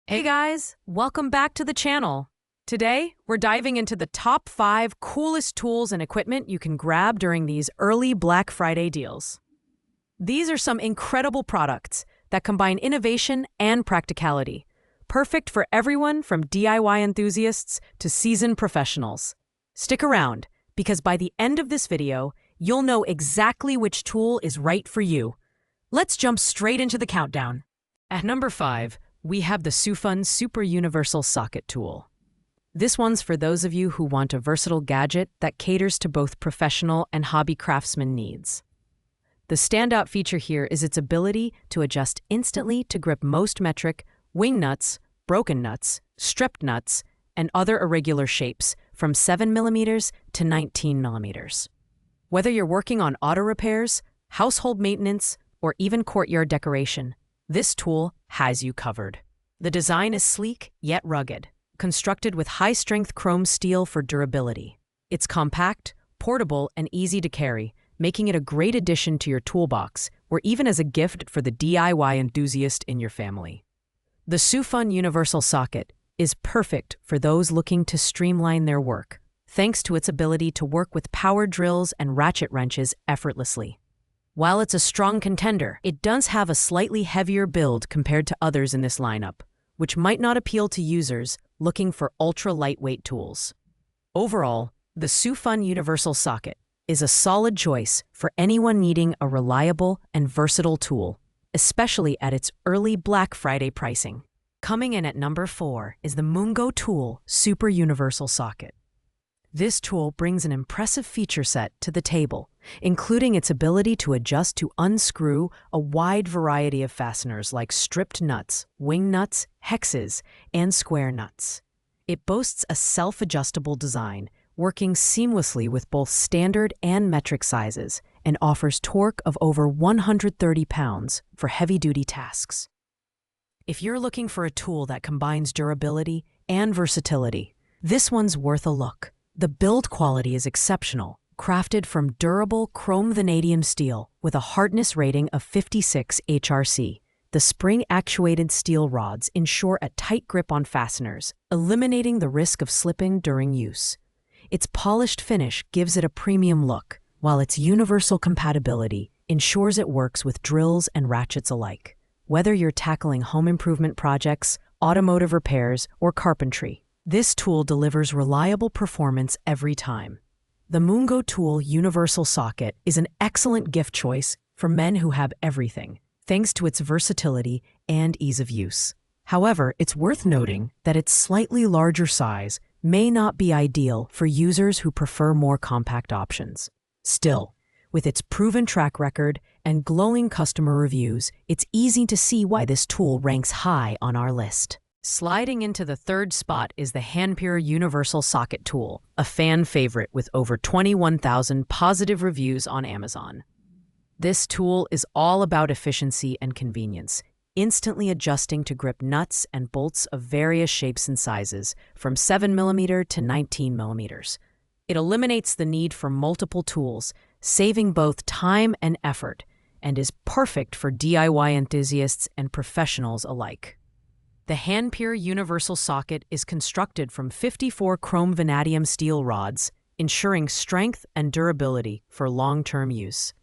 Hey guys, welcome back to the channel. Today, we're diving into the top 5 coolest tools and equipment you can grab during these early Black Friday deals. These are some incredible products that combine innovation and practicality, perfect for everyone from DIY enthusiasts to seasoned professionals. Stick around, because by the end of this video, you'll know exactly which tool is right for you. Let's jump straight into the countdown. At number 5, we have the SUFUN Super Universal Socket Tool. This one's for those of you who want a versatile gadget that caters to both professional and hobby craftsman needs. The standout feature here is its ability to adjust instantly to grip most metric, wing nuts, broken nuts, stripped nuts, and other irregular shapes from 7mm to 19mm. Whether you're working on auto repairs, household maintenance, or even courtyard decoration, this tool has you covered. The design is sleek yet rugged, constructed with high-strength chrome steel for durability. It's compact, portable, and easy to carry, making it a great addition to your toolbox, or even as a gift for the DIY enthusiast in your family. The SUFUN Universal Socket is perfect for those looking to streamline their work, thanks to its ability to work with power drills and ratchet wrenches effortlessly. While it's a strong contender, it does have a slightly heavier build compared to others in this lineup, which might not appeal to users looking for ultra-lightweight tools. Overall, the SUFUN Universal Socket is a solid choice for anyone needing a reliable and versatile tool, especially at its early Black Friday pricing. Coming in at number 4 is the Mungo Tool Super Universal Socket. This tool brings an impressive feature set to the table, including its ability to adjust to unscrew a wide variety of fasteners like stripped nuts, wing nuts, hexes, and square nuts. It boasts a self-adjustable design, working seamlessly with both standard and metric sizes, and offers torque of over 130 pounds for heavy-duty tasks. If you're looking for a tool that combines durability and versatility, this one's worth a look. The build quality is exceptional, crafted from durable chrome vanadium steel with a hardness rating of 56 HRC. The spring-actuated steel rods ensure a tight grip on fasteners, eliminating the risk of slipping during use. Its polished finish gives it a premium look, while its universal compatibility ensures it works with drills and ratchets alike. Whether you're tackling home improvement projects, automotive repairs, or carpentry, this tool delivers reliable performance every time. The Mungo Tool Universal Socket is an excellent gift choice for men who have everything, thanks to its versatility and ease of use. However, it's worth noting that its slightly larger size may not be ideal for users who prefer more compact options. Still, with its proven track record and glowing customer reviews, it's easy to see why this tool ranks high on our list. Sliding into the third spot is the Hanpure Universal Socket Tool, a fan favorite with over 21,000 positive reviews on Amazon. This tool is all about efficiency and convenience, instantly adjusting to grip nuts and bolts of various shapes and sizes, from 7mm to 19mm. It eliminates the need for multiple tools, saving both time and effort, and is perfect for DIY enthusiasts and professionals alike. The Hanpure Universal Socket is constructed from 54 chrome vanadium steel rods, ensuring strength and durability for long-term use.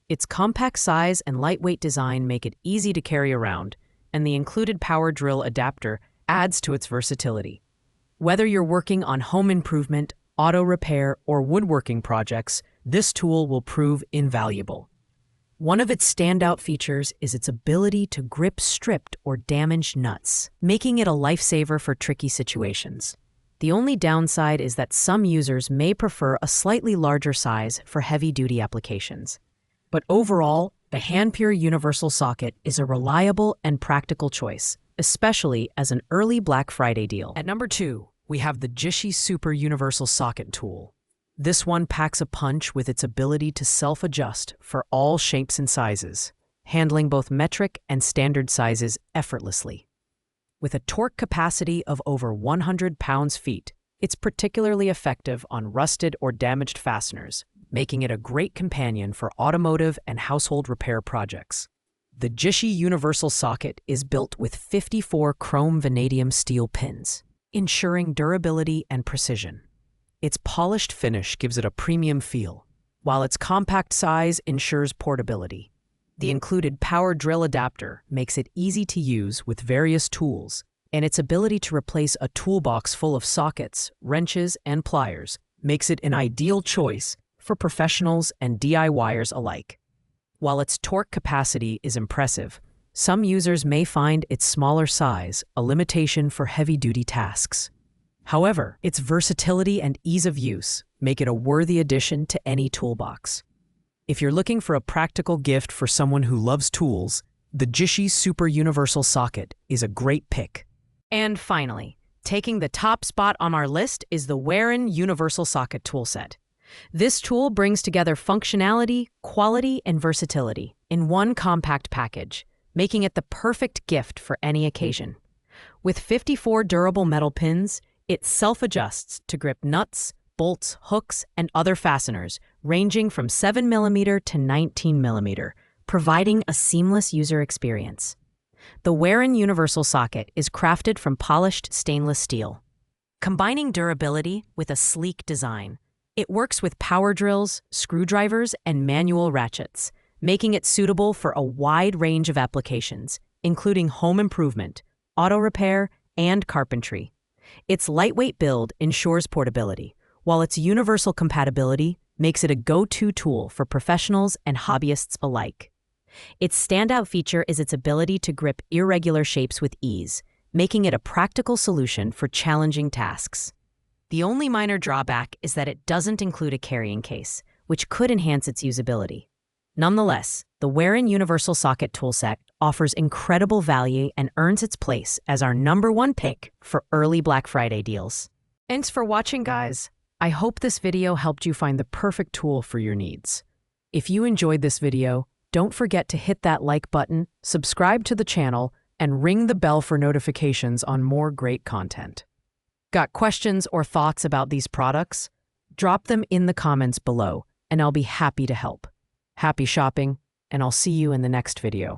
Its compact size and lightweight design make it easy to carry around, and the included power drill adapter adds to its versatility. Whether you're working on home improvement, auto repair, or woodworking projects, this tool will prove invaluable. One of its standout features is its ability to grip stripped or damaged nuts, making it a lifesaver for tricky situations. The only downside is that some users may prefer a slightly larger size for heavy-duty applications. But overall, the Hanpure Universal Socket is a reliable and practical choice, especially as an early Black Friday deal. At number 2, we have the Jishi Super Universal Socket Tool. This one packs a punch with its ability to self-adjust for all shapes and sizes, handling both metric and standard sizes effortlessly. With a torque capacity of over 100 pounds-feet, it's particularly effective on rusted or damaged fasteners, making it a great companion for automotive and household repair projects. The Jishi Universal Socket is built with 54 chrome vanadium steel pins, ensuring durability and precision. Its polished finish gives it a premium feel, while its compact size ensures portability. The included power drill adapter makes it easy to use with various tools, and its ability to replace a toolbox full of sockets, wrenches, and pliers makes it an ideal choice for professionals and DIYers alike. While its torque capacity is impressive, some users may find its smaller size a limitation for heavy-duty tasks. However, its versatility and ease of use make it a worthy addition to any toolbox. If you're looking for a practical gift for someone who loves tools, the Jishi Super Universal Socket is a great pick. And finally, taking the top spot on our list is the Warin Universal Socket Toolset. This tool brings together functionality, quality, and versatility in one compact package, making it the perfect gift for any occasion. With 54 durable metal pins, it self-adjusts to grip nuts, bolts, hooks, and other fasteners ranging from 7mm to 19mm, providing a seamless user experience. The Warin Universal Socket is crafted from polished stainless steel. Combining durability with a sleek design, it works with power drills, screwdrivers, and manual ratchets, making it suitable for a wide range of applications, including home improvement, auto repair, and carpentry. Its lightweight build ensures portability, while its universal compatibility makes it a go-to tool for professionals and hobbyists alike. Its standout feature is its ability to grip irregular shapes with ease, making it a practical solution for challenging tasks. The only minor drawback is that it doesn't include a carrying case, which could enhance its usability. Nonetheless, the Warin Universal Socket Toolset offers incredible value and earns its place as our #1 pick for early Black Friday deals. Thanks for watching, guys. I hope this video helped you find the perfect tool for your needs. If you enjoyed this video, don't forget to hit that like button, subscribe to the channel, and ring the bell for notifications on more great content. Got questions or thoughts about these products? Drop them in the comments below, and I'll be happy to help. Happy shopping, and I'll see you in the next video.